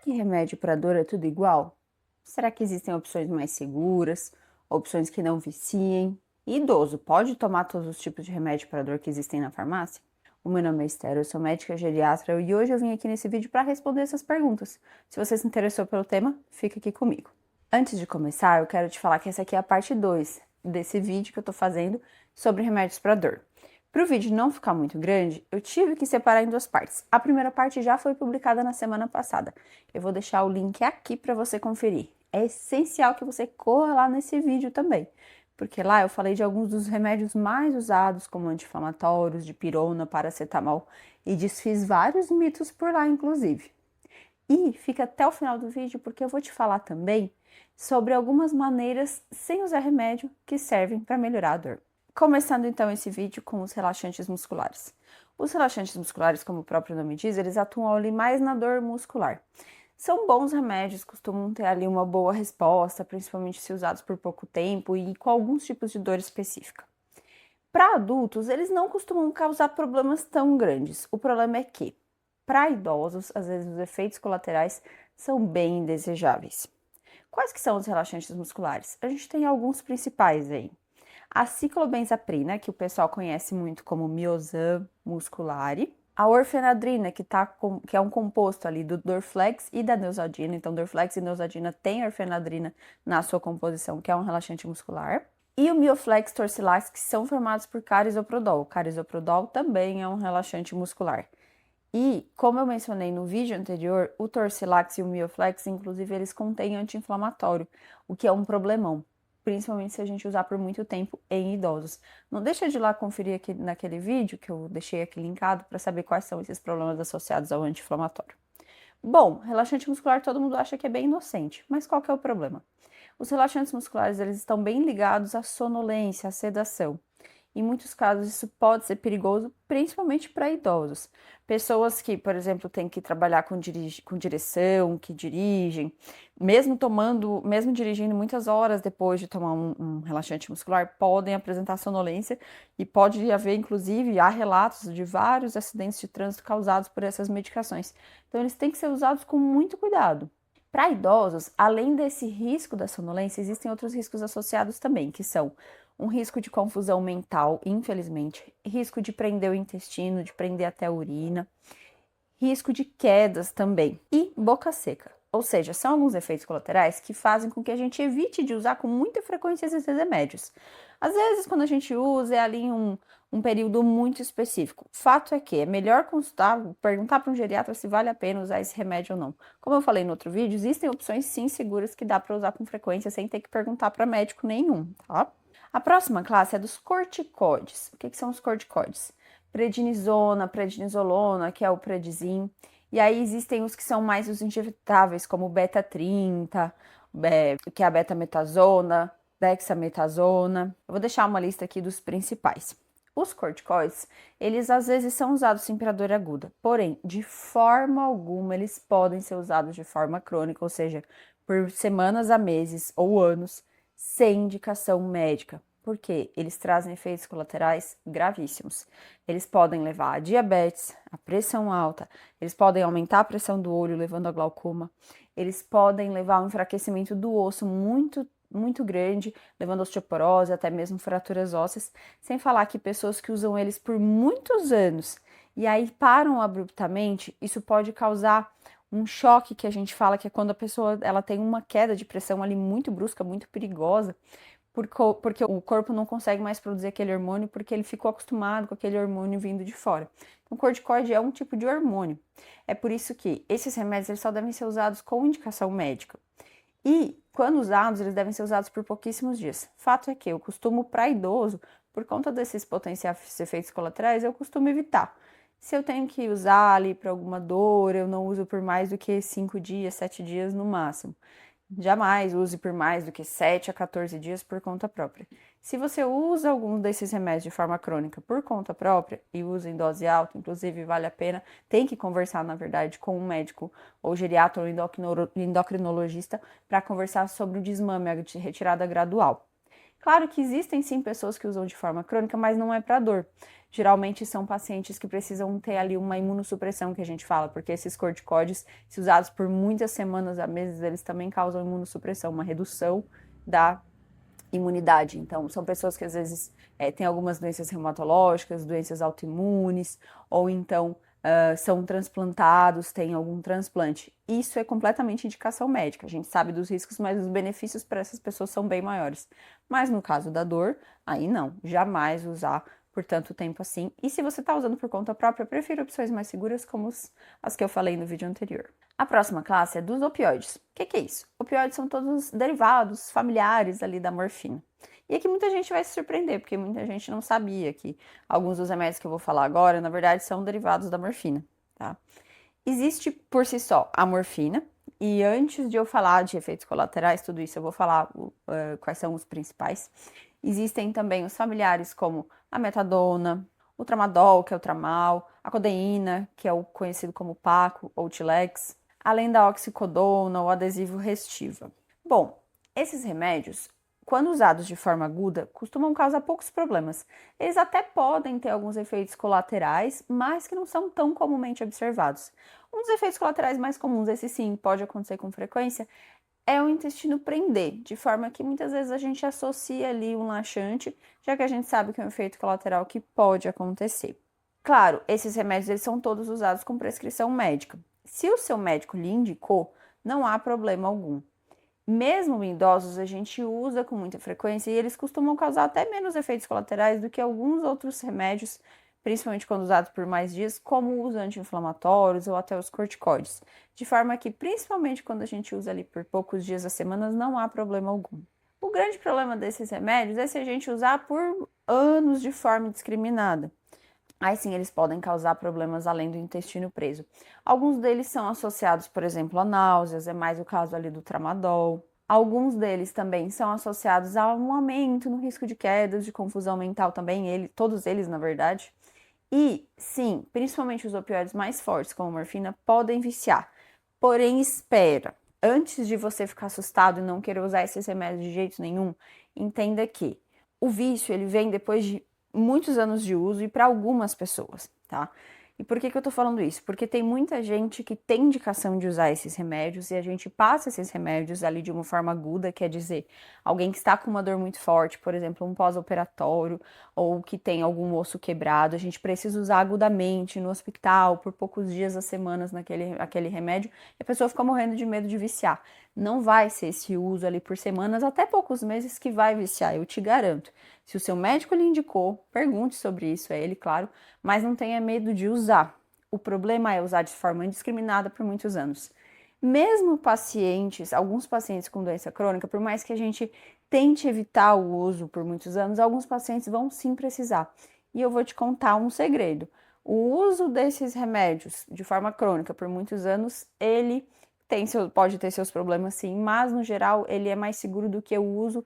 que remédio para dor é tudo igual? Será que existem opções mais seguras, opções que não viciem? E idoso pode tomar todos os tipos de remédio para dor que existem na farmácia? O meu nome é Esther, eu sou médica geriatra e hoje eu vim aqui nesse vídeo para responder essas perguntas. Se você se interessou pelo tema, fica aqui comigo. Antes de começar, eu quero te falar que essa aqui é a parte 2 desse vídeo que eu tô fazendo sobre remédios para dor. Para o vídeo não ficar muito grande, eu tive que separar em duas partes. A primeira parte já foi publicada na semana passada. Eu vou deixar o link aqui para você conferir. É essencial que você corra lá nesse vídeo também, porque lá eu falei de alguns dos remédios mais usados, como anti-inflamatórios, dipirona, paracetamol, e desfiz vários mitos por lá, inclusive. E fica até o final do vídeo, porque eu vou te falar também sobre algumas maneiras sem usar remédio que servem para melhorar a dor. Começando então esse vídeo com os relaxantes musculares. Os relaxantes musculares, como o próprio nome diz, eles atuam ali mais na dor muscular. São bons remédios, costumam ter ali uma boa resposta, principalmente se usados por pouco tempo e com alguns tipos de dor específica. Para adultos, eles não costumam causar problemas tão grandes. O problema é que, para idosos, às vezes os efeitos colaterais são bem indesejáveis. Quais que são os relaxantes musculares? A gente tem alguns principais aí. A ciclobenzaprina, que o pessoal conhece muito como Miosan musculare. A orfenadrina, que é um composto ali do Dorflex e da Neosaldina. Então, Dorflex e Neosaldina têm orfenadrina na sua composição, que é um relaxante muscular. E o Mioflex Torcilax, que são formados por carisoprodol. O carisoprodol também é um relaxante muscular. E, como eu mencionei no vídeo anterior, o Torcilax e o Mioflex, inclusive, eles contêm anti-inflamatório, o que é um problemão, principalmente se a gente usar por muito tempo em idosos. Não deixa de ir lá conferir aqui naquele vídeo que eu deixei aqui linkado para saber quais são esses problemas associados ao anti-inflamatório. Bom, relaxante muscular todo mundo acha que é bem inocente, mas qual que é o problema? Os relaxantes musculares eles estão bem ligados à sonolência, à sedação. Em muitos casos, isso pode ser perigoso, principalmente para idosos. Pessoas que, por exemplo, têm que trabalhar com direção, que dirigem, mesmo dirigindo muitas horas depois de tomar um relaxante muscular, podem apresentar sonolência e pode haver, inclusive, há relatos de vários acidentes de trânsito causados por essas medicações. Então, eles têm que ser usados com muito cuidado. Para idosos, além desse risco da sonolência, existem outros riscos associados também, que são um risco de confusão mental, infelizmente, risco de prender o intestino, de prender até a urina, risco de quedas também e boca seca. Ou seja, são alguns efeitos colaterais que fazem com que a gente evite de usar com muita frequência esses remédios. Às vezes, quando a gente usa, é ali um período muito específico. Fato é que é melhor consultar, perguntar para um geriatra se vale a pena usar esse remédio ou não. Como eu falei no outro vídeo, existem opções sim seguras que dá para usar com frequência sem ter que perguntar para médico nenhum, tá? A próxima classe é dos corticoides. O que são os corticoides? Prednisona, prednisolona, que é o Predizin. E aí existem os que são mais os injetáveis, como o beta-30, que é a betametasona, dexametasona. Eu vou deixar uma lista aqui dos principais. Os corticoides, eles às vezes são usados sim para dor aguda, porém, de forma alguma, eles podem ser usados de forma crônica, ou seja, por semanas a meses ou anos, sem indicação médica, porque eles trazem efeitos colaterais gravíssimos. Eles podem levar a diabetes, a pressão alta, eles podem aumentar a pressão do olho, levando a glaucoma, eles podem levar ao enfraquecimento do osso muito grande, levando a osteoporose, até mesmo fraturas ósseas, sem falar que pessoas que usam eles por muitos anos e aí param abruptamente, isso pode causar um choque que a gente fala que é quando a pessoa ela tem uma queda de pressão ali muito brusca, muito perigosa, porque o corpo não consegue mais produzir aquele hormônio porque ele ficou acostumado com aquele hormônio vindo de fora. Então, o corticoide é um tipo de hormônio. É por isso que esses remédios eles só devem ser usados com indicação médica. E, quando usados, eles devem ser usados por pouquíssimos dias. Fato é que eu costumo, para idoso, por conta desses potenciais efeitos colaterais, eu costumo evitar. Se eu tenho que usar ali para alguma dor, eu não uso por mais do que 5 dias, 7 dias no máximo. Jamais use por mais do que 7 a 14 dias por conta própria. Se você usa algum desses remédios de forma crônica por conta própria e usa em dose alta, inclusive vale a pena, tem que conversar, na verdade, com um médico ou geriatra ou endocrinologista para conversar sobre o desmame, a retirada gradual. Claro que existem sim pessoas que usam de forma crônica, mas não é para dor. Geralmente são pacientes que precisam ter ali uma imunossupressão, que a gente fala, porque esses corticóides, se usados por muitas semanas a meses, eles também causam imunossupressão, uma redução da imunidade. Então, são pessoas que às vezes têm algumas doenças reumatológicas, doenças autoimunes, ou então são transplantados, têm algum transplante. Isso é completamente indicação médica. A gente sabe dos riscos, mas os benefícios para essas pessoas são bem maiores. Mas no caso da dor, aí não, jamais usar por tanto tempo assim. E se você está usando por conta própria, prefiro opções mais seguras, como as que eu falei no vídeo anterior. A próxima classe é dos opioides. O que é isso? Opioides são todos derivados familiares ali da morfina. E aqui muita gente vai se surpreender, porque muita gente não sabia que alguns dos remédios que eu vou falar agora, na verdade, são derivados da morfina, tá? Existe por si só a morfina, e antes de eu falar de efeitos colaterais, tudo isso eu vou falar quais são os principais. Existem também os familiares como a metadona, o tramadol, que é o tramal, a codeína, que é o conhecido como Paco ou Tilex, além da oxicodona ou adesivo restiva. Bom, esses remédios, quando usados de forma aguda, costumam causar poucos problemas. Eles até podem ter alguns efeitos colaterais, mas que não são tão comumente observados. Um dos efeitos colaterais mais comuns, esse sim, pode acontecer com frequência, é o intestino prender, de forma que muitas vezes a gente associa ali um laxante, já que a gente sabe que é um efeito colateral que pode acontecer. Claro, esses remédios eles são todos usados com prescrição médica. Se o seu médico lhe indicou, não há problema algum. Mesmo em idosos, a gente usa com muita frequência e eles costumam causar até menos efeitos colaterais do que alguns outros remédios, principalmente quando usados por mais dias, como os anti-inflamatórios ou até os corticoides. De forma que, principalmente quando a gente usa ali por poucos dias a semana, não há problema algum. O grande problema desses remédios é se a gente usar por anos de forma indiscriminada. Aí sim, eles podem causar problemas além do intestino preso. Alguns deles são associados, por exemplo, a náuseas, é mais o caso ali do tramadol. Alguns deles também são associados a um aumento no risco de quedas, de confusão mental também, todos eles, na verdade. E sim, principalmente os opioides mais fortes, como a morfina, podem viciar. Porém, espera. Antes de você ficar assustado e não querer usar esses remédios de jeito nenhum, entenda que o vício ele vem depois de muitos anos de uso e para algumas pessoas, tá? E por que eu tô falando isso? Porque tem muita gente que tem indicação de usar esses remédios e a gente passa esses remédios ali de uma forma aguda, quer dizer, alguém que está com uma dor muito forte, por exemplo, um pós-operatório ou que tem algum osso quebrado, a gente precisa usar agudamente no hospital por poucos dias a semanas aquele remédio e a pessoa fica morrendo de medo de viciar. Não vai ser esse uso ali por semanas, até poucos meses que vai viciar, eu te garanto. Se o seu médico lhe indicou, pergunte sobre isso a ele, claro, mas não tenha medo de usar. O problema é usar de forma indiscriminada por muitos anos. Mesmo pacientes, alguns pacientes com doença crônica, por mais que a gente tente evitar o uso por muitos anos, alguns pacientes vão sim precisar. E eu vou te contar um segredo. O uso desses remédios de forma crônica por muitos anos, ele pode ter seus problemas sim, mas no geral ele é mais seguro do que o uso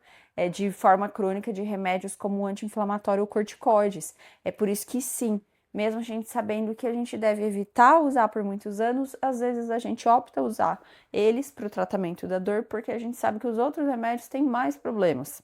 de forma crônica de remédios como o anti-inflamatório ou corticoides. É por isso que sim, mesmo a gente sabendo que a gente deve evitar usar por muitos anos, às vezes a gente opta usar eles para o tratamento da dor, porque a gente sabe que os outros remédios têm mais problemas.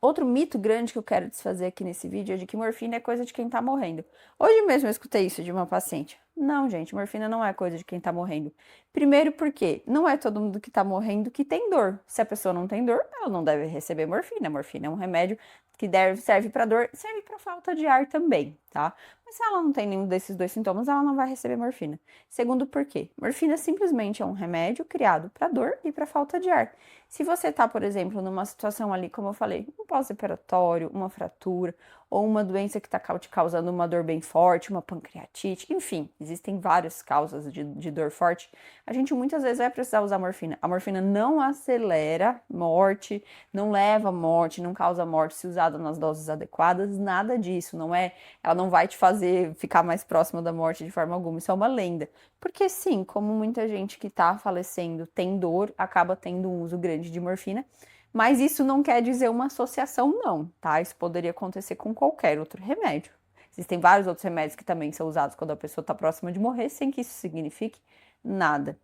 Outro mito grande que eu quero desfazer aqui nesse vídeo é de que morfina é coisa de quem tá morrendo. Hoje mesmo eu escutei isso de uma paciente. Não, gente, morfina não é coisa de quem tá morrendo. Primeiro porque não é todo mundo que tá morrendo que tem dor. Se a pessoa não tem dor, ela não deve receber morfina. Morfina é um remédio que serve para dor, serve para falta de ar também, tá? Mas se ela não tem nenhum desses dois sintomas, ela não vai receber morfina. Segundo por quê? Morfina simplesmente é um remédio criado para dor e para falta de ar. Se você tá, por exemplo, numa situação ali, como eu falei, um pós-operatório, uma fratura, ou uma doença que está te causando uma dor bem forte, uma pancreatite, enfim, existem várias causas de dor forte, a gente muitas vezes vai precisar usar morfina. A morfina não acelera morte, não leva à morte, não causa morte se usada nas doses adequadas, nada disso, não é? Ela não vai te fazer ficar mais próxima da morte de forma alguma, isso é uma lenda. Porque sim, como muita gente que está falecendo tem dor, acaba tendo um uso grande de morfina, mas isso não quer dizer uma associação, não, tá? Isso poderia acontecer com qualquer outro remédio. Existem vários outros remédios que também são usados quando a pessoa está próxima de morrer, sem que isso signifique Nada.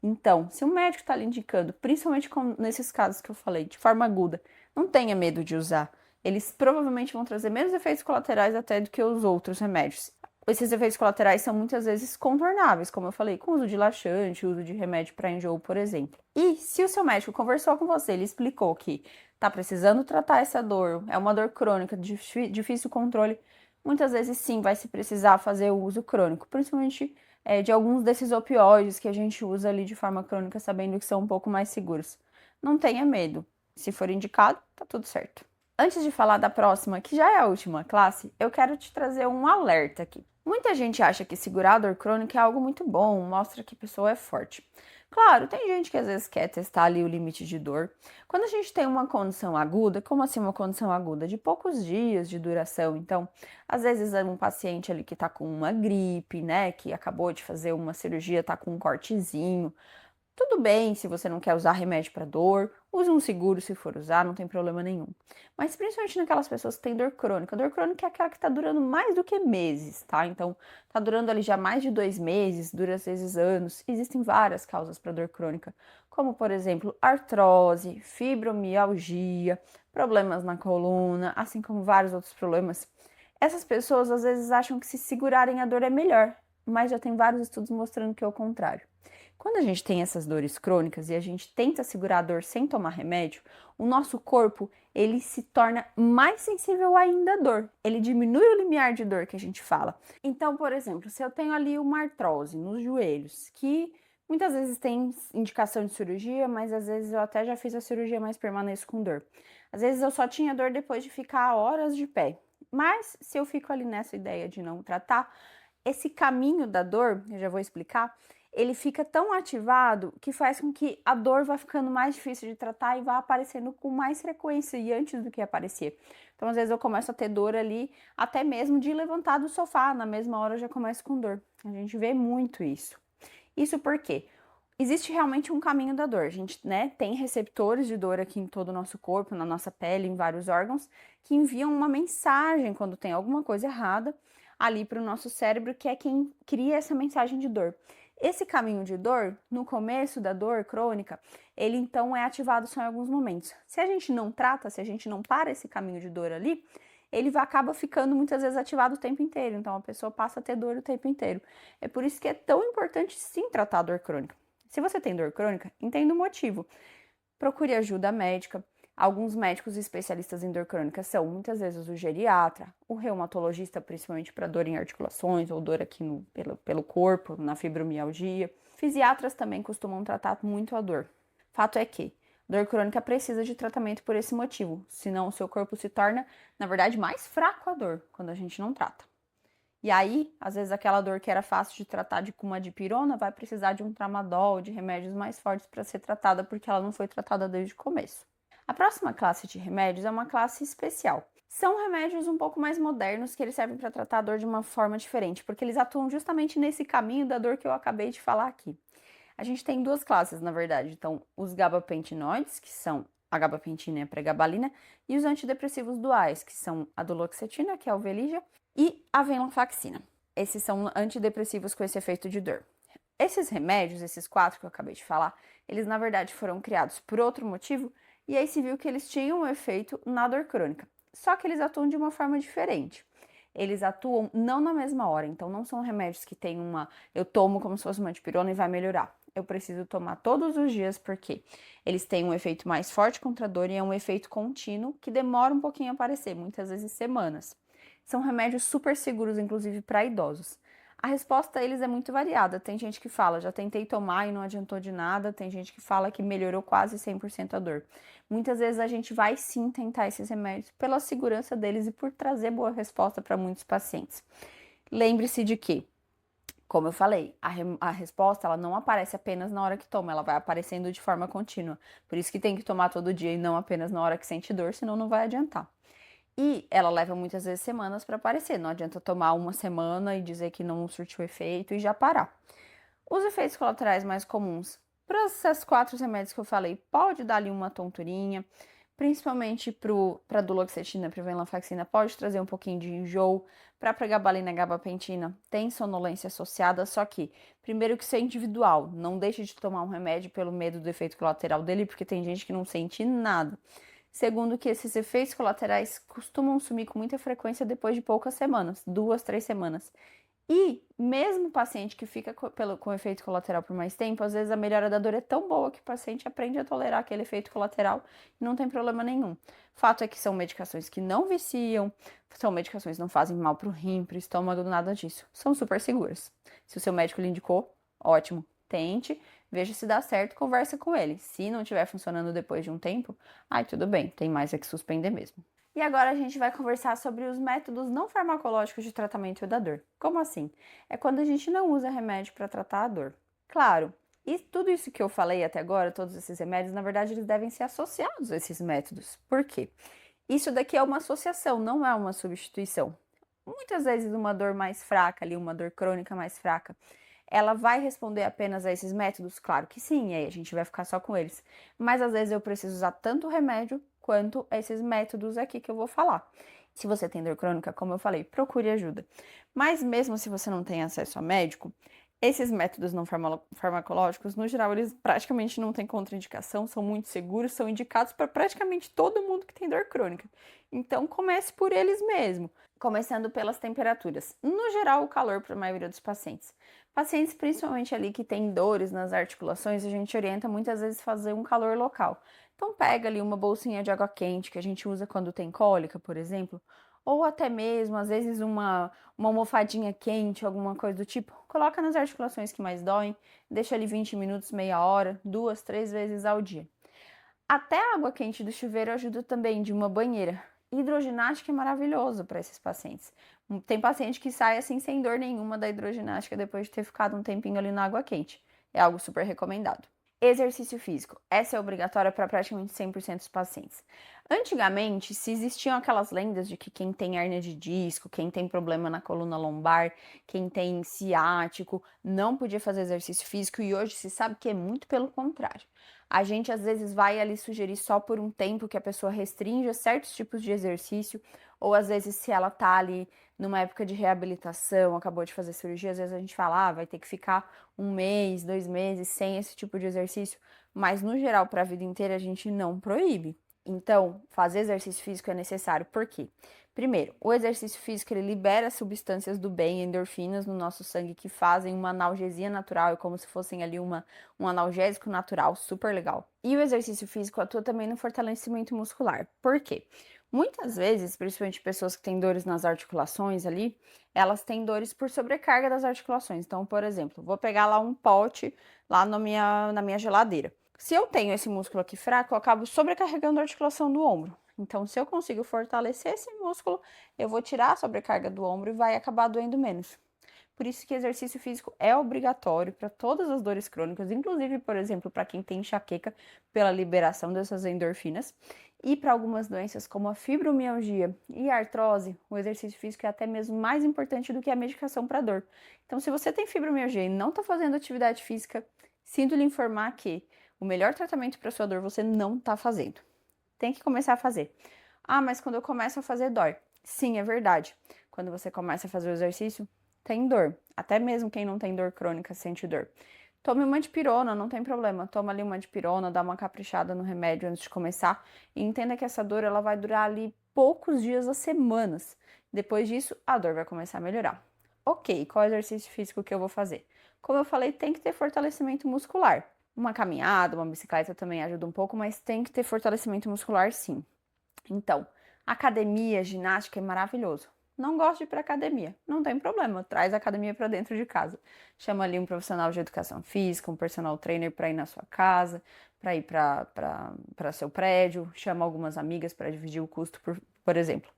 Então, se o médico está lhe indicando, principalmente nesses casos que eu falei, de forma aguda, não tenha medo de usar. Eles provavelmente vão trazer menos efeitos colaterais até do que os outros remédios. Esses efeitos colaterais são muitas vezes contornáveis, como eu falei, com uso de laxante, uso de remédio para enjoo, por exemplo. E se o seu médico conversou com você, ele explicou que está precisando tratar essa dor, é uma dor crônica, de difícil controle, muitas vezes sim vai se precisar fazer o uso crônico, principalmente de alguns desses opioides que a gente usa ali de forma crônica, sabendo que são um pouco mais seguros. Não tenha medo. Se for indicado, tá tudo certo. Antes de falar da próxima, que já é a última classe, eu quero te trazer um alerta aqui. Muita gente acha que segurar a dor crônica é algo muito bom, mostra que a pessoa é forte. Claro, tem gente que às vezes quer testar ali o limite de dor. Quando a gente tem uma condição aguda, como assim uma condição aguda? De poucos dias de duração. Então, às vezes é um paciente ali que tá com uma gripe, né, que acabou de fazer uma cirurgia, tá com um cortezinho. Tudo bem se você não quer usar remédio para dor, use um seguro se for usar, não tem problema nenhum. Mas principalmente naquelas pessoas que têm dor crônica. A dor crônica é aquela que está durando mais do que meses, tá? Então, tá durando ali já mais de 2 meses, dura às vezes anos. Existem várias causas para dor crônica, como por exemplo, artrose, fibromialgia, problemas na coluna, assim como vários outros problemas. Essas pessoas às vezes acham que se segurarem a dor é melhor, mas já tem vários estudos mostrando que é o contrário. Quando a gente tem essas dores crônicas e a gente tenta segurar a dor sem tomar remédio, o nosso corpo ele se torna mais sensível ainda à dor. Ele diminui o limiar de dor que a gente fala. Então, por exemplo, se eu tenho ali uma artrose nos joelhos, que muitas vezes tem indicação de cirurgia, mas às vezes eu até já fiz a cirurgia, mas permaneço com dor. Às vezes eu só tinha dor depois de ficar horas de pé. Mas se eu fico ali nessa ideia de não tratar, esse caminho da dor, eu já vou explicar, ele fica tão ativado que faz com que a dor vá ficando mais difícil de tratar e vá aparecendo com mais frequência e antes do que aparecer. Então, às vezes eu começo a ter dor ali, até mesmo de levantar do sofá, na mesma hora eu já começo com dor. A gente vê muito isso. Isso porque existe realmente um caminho da dor. A gente, né, tem receptores de dor aqui em todo o nosso corpo, na nossa pele, em vários órgãos, que enviam uma mensagem quando tem alguma coisa errada ali para o nosso cérebro, que é quem cria essa mensagem de dor. Esse caminho de dor, no começo da dor crônica, ele então é ativado só em alguns momentos. Se a gente não trata, se a gente não para esse caminho de dor ali, ele acaba ficando muitas vezes ativado o tempo inteiro. Então a pessoa passa a ter dor o tempo inteiro. É por isso que é tão importante sim tratar a dor crônica. Se você tem dor crônica, entenda o motivo. Procure ajuda médica. Alguns médicos especialistas em dor crônica são muitas vezes o geriatra, o reumatologista, principalmente para dor em articulações ou dor aqui pelo corpo, na fibromialgia. Fisiatras também costumam tratar muito a dor. Fato é que dor crônica precisa de tratamento por esse motivo, senão o seu corpo se torna, na verdade, mais fraco à dor quando a gente não trata. E aí, às vezes, aquela dor que era fácil de tratar com uma dipirona vai precisar de um tramadol, de remédios mais fortes para ser tratada, porque ela não foi tratada desde o começo. A próxima classe de remédios é uma classe especial. São remédios um pouco mais modernos que eles servem para tratar a dor de uma forma diferente, porque eles atuam justamente nesse caminho da dor que eu acabei de falar aqui. A gente tem duas classes, na verdade. Então, os gabapentinoides, que são a gabapentina e a pregabalina, e os antidepressivos duais, que são a duloxetina, que é o Veligia, e a venlafaxina. Esses são antidepressivos com esse efeito de dor. Esses remédios, esses 4 que eu acabei de falar, eles na verdade foram criados por outro motivo, e aí se viu que eles tinham um efeito na dor crônica. Só que eles atuam de uma forma diferente. Eles atuam não na mesma hora, então não são remédios que tem eu tomo como se fosse uma dipirona e vai melhorar. Eu preciso tomar todos os dias porque eles têm um efeito mais forte contra a dor e é um efeito contínuo que demora um pouquinho a aparecer, muitas vezes semanas. São remédios super seguros, inclusive para idosos. A resposta a eles é muito variada. Tem gente que fala, já tentei tomar e não adiantou de nada. Tem gente que fala que melhorou quase 100% a dor. Muitas vezes a gente vai sim tentar esses remédios pela segurança deles e por trazer boa resposta para muitos pacientes. Lembre-se de que, como eu falei, a resposta ela não aparece apenas na hora que toma, ela vai aparecendo de forma contínua. Por isso que tem que tomar todo dia e não apenas na hora que sente dor, senão não vai adiantar. E ela leva muitas vezes semanas para aparecer. Não adianta tomar uma semana e dizer que não surtiu efeito e já parar. Os efeitos colaterais mais comuns para esses 4 remédios que eu falei, pode dar ali uma tonturinha, principalmente para duloxetina, para venlafaxina, pode trazer um pouquinho de enjoo. Para pregabalina e gabapentina, tem sonolência associada, só que, primeiro que isso é individual, não deixe de tomar um remédio pelo medo do efeito colateral dele, porque tem gente que não sente nada. Segundo que esses efeitos colaterais costumam sumir com muita frequência depois de poucas semanas, 2, 3 semanas. E mesmo o paciente que fica com efeito colateral por mais tempo, às vezes a melhora da dor é tão boa que o paciente aprende a tolerar aquele efeito colateral e não tem problema nenhum. Fato é que são medicações que não viciam, são medicações que não fazem mal para o rim, para o estômago, nada disso. São super seguras. Se o seu médico lhe indicou, ótimo. Tente, veja se dá certo, conversa com ele. Se não estiver funcionando depois de um tempo, tudo bem, tem mais é que suspender mesmo. E agora a gente vai conversar sobre os métodos não farmacológicos de tratamento da dor. Como assim? É quando a gente não usa remédio para tratar a dor. Claro, e tudo isso que eu falei até agora, todos esses remédios, na verdade, eles devem ser associados a esses métodos. Por quê? Isso daqui é uma associação, não é uma substituição. Muitas vezes uma dor mais fraca ali, uma dor crônica mais fraca, ela vai responder apenas a esses métodos? Claro que sim, e aí a gente vai ficar só com eles. Mas às vezes eu preciso usar tanto o remédio quanto esses métodos aqui que eu vou falar. Se você tem dor crônica, como eu falei, procure ajuda. Mas mesmo se você não tem acesso a médico, esses métodos não farmacológicos, no geral, eles praticamente não têm contraindicação, são muito seguros, são indicados para praticamente todo mundo que tem dor crônica. Então, comece por eles mesmo, começando pelas temperaturas. No geral, o calor para a maioria dos pacientes. Pacientes, principalmente ali que têm dores nas articulações, a gente orienta muitas vezes fazer um calor local. Então, pega ali uma bolsinha de água quente que a gente usa quando tem cólica, por exemplo, ou até mesmo, às vezes, uma almofadinha quente, alguma coisa do tipo. Coloca nas articulações que mais doem, deixa ali 20 minutos, meia hora, 2, 3 vezes ao dia. Até a água quente do chuveiro ajuda também, de uma banheira. Hidroginástica é maravilhoso para esses pacientes. Tem paciente que sai assim sem dor nenhuma da hidroginástica depois de ter ficado um tempinho ali na água quente. É algo super recomendado. Exercício físico. Essa é obrigatória para praticamente 100% dos pacientes. Antigamente, se existiam aquelas lendas de que quem tem hérnia de disco, quem tem problema na coluna lombar, quem tem ciático, não podia fazer exercício físico, e hoje se sabe que é muito pelo contrário. A gente às vezes vai ali sugerir só por um tempo que a pessoa restrinja certos tipos de exercício, ou às vezes se ela tá ali numa época de reabilitação, acabou de fazer cirurgia, às vezes a gente fala, vai ter que ficar 1 mês, 2 meses sem esse tipo de exercício, mas no geral, para a vida inteira, a gente não proíbe. Então, fazer exercício físico é necessário. Por quê? Primeiro, o exercício físico ele libera substâncias do bem, endorfinas no nosso sangue que fazem uma analgesia natural, é como se fossem ali um analgésico natural, super legal. E o exercício físico atua também no fortalecimento muscular. Por quê? Muitas vezes, principalmente pessoas que têm dores nas articulações ali, elas têm dores por sobrecarga das articulações. Então, por exemplo, vou pegar lá um pote lá na minha geladeira. Se eu tenho esse músculo aqui fraco, eu acabo sobrecarregando a articulação do ombro. Então, se eu consigo fortalecer esse músculo, eu vou tirar a sobrecarga do ombro e vai acabar doendo menos. Por isso que exercício físico é obrigatório para todas as dores crônicas, inclusive, por exemplo, para quem tem enxaqueca, pela liberação dessas endorfinas, e para algumas doenças como a fibromialgia e a artrose, o exercício físico é até mesmo mais importante do que a medicação para dor. Então, se você tem fibromialgia e não está fazendo atividade física, sinto lhe informar que o melhor tratamento para sua dor você não está fazendo. Tem que começar a fazer. Mas quando eu começo a fazer, dói. Sim, é verdade. Quando você começa a fazer o exercício, tem dor. Até mesmo quem não tem dor crônica sente dor. Tome uma dipirona, não tem problema. Toma ali uma dipirona, dá uma caprichada no remédio antes de começar. E entenda que essa dor ela vai durar ali poucos dias a semanas. Depois disso, a dor vai começar a melhorar. Ok, qual exercício físico que eu vou fazer? Como eu falei, tem que ter fortalecimento muscular. Uma caminhada, uma bicicleta também ajuda um pouco, mas tem que ter fortalecimento muscular sim. Então, academia, ginástica é maravilhoso. Não gosto de ir para academia, não tem problema, traz a academia para dentro de casa. Chama ali um profissional de educação física, um personal trainer para ir na sua casa, para ir para seu prédio, chama algumas amigas para dividir o custo, por exemplo.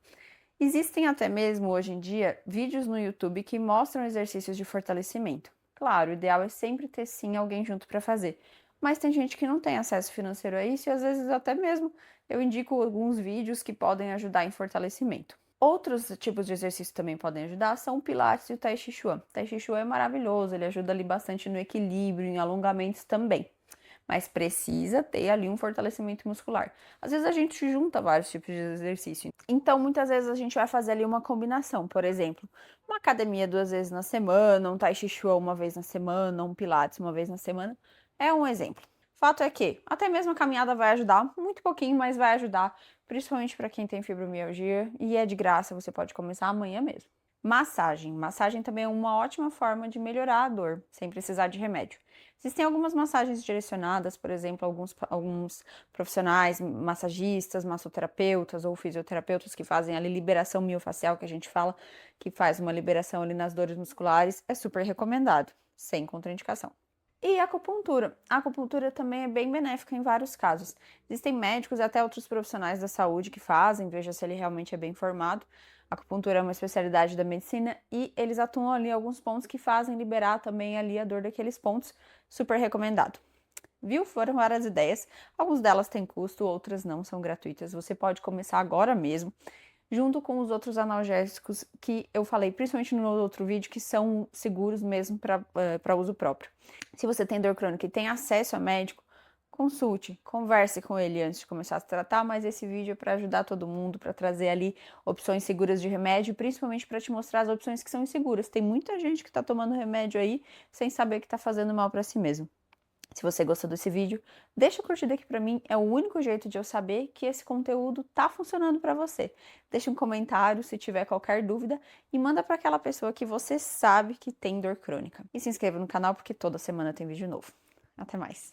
Existem até mesmo hoje em dia vídeos no YouTube que mostram exercícios de fortalecimento. Claro, o ideal é sempre ter sim alguém junto para fazer, mas tem gente que não tem acesso financeiro a isso e às vezes até mesmo eu indico alguns vídeos que podem ajudar em fortalecimento. Outros tipos de exercício também podem ajudar são o Pilates e o Tai Chi Chuan. O Tai Chi Chuan é maravilhoso, ele ajuda ali bastante no equilíbrio, em alongamentos também. mas precisa ter ali um fortalecimento muscular. Às vezes a gente junta vários tipos de exercício, então muitas vezes a gente vai fazer ali uma combinação, por exemplo, uma academia 2 vezes na semana, um tai chi chuan uma vez na semana, um pilates uma vez na semana, é um exemplo. Fato é que até mesmo a caminhada vai ajudar, muito pouquinho, mas vai ajudar, principalmente para quem tem fibromialgia, e é de graça, você pode começar amanhã mesmo. Massagem. Massagem também é uma ótima forma de melhorar a dor, sem precisar de remédio. Existem algumas massagens direcionadas, por exemplo, alguns profissionais, massagistas, massoterapeutas ou fisioterapeutas que fazem ali liberação miofacial, que a gente fala, que faz uma liberação ali nas dores musculares, é super recomendado, sem contraindicação. E a acupuntura. A acupuntura também é bem benéfica em vários casos. Existem médicos e até outros profissionais da saúde que fazem, veja se ele realmente é bem formado. A acupuntura é uma especialidade da medicina e eles atuam ali em alguns pontos que fazem liberar também ali a dor daqueles pontos. Super recomendado. Viu? Foram várias ideias. Algumas delas têm custo, outras não, são gratuitas. Você pode começar agora mesmo, junto com os outros analgésicos que eu falei, principalmente no outro vídeo, que são seguros mesmo para uso próprio. Se você tem dor crônica e tem acesso a médico, consulte, converse com ele antes de começar a se tratar, mas esse vídeo é para ajudar todo mundo, para trazer ali opções seguras de remédio, principalmente para te mostrar as opções que são inseguras. Tem muita gente que está tomando remédio aí sem saber que está fazendo mal para si mesmo. Se você gostou desse vídeo, deixa o curtida aqui pra mim, é o único jeito de eu saber que esse conteúdo tá funcionando pra você. Deixa um comentário se tiver qualquer dúvida e manda para aquela pessoa que você sabe que tem dor crônica. E se inscreva no canal porque toda semana tem vídeo novo. Até mais!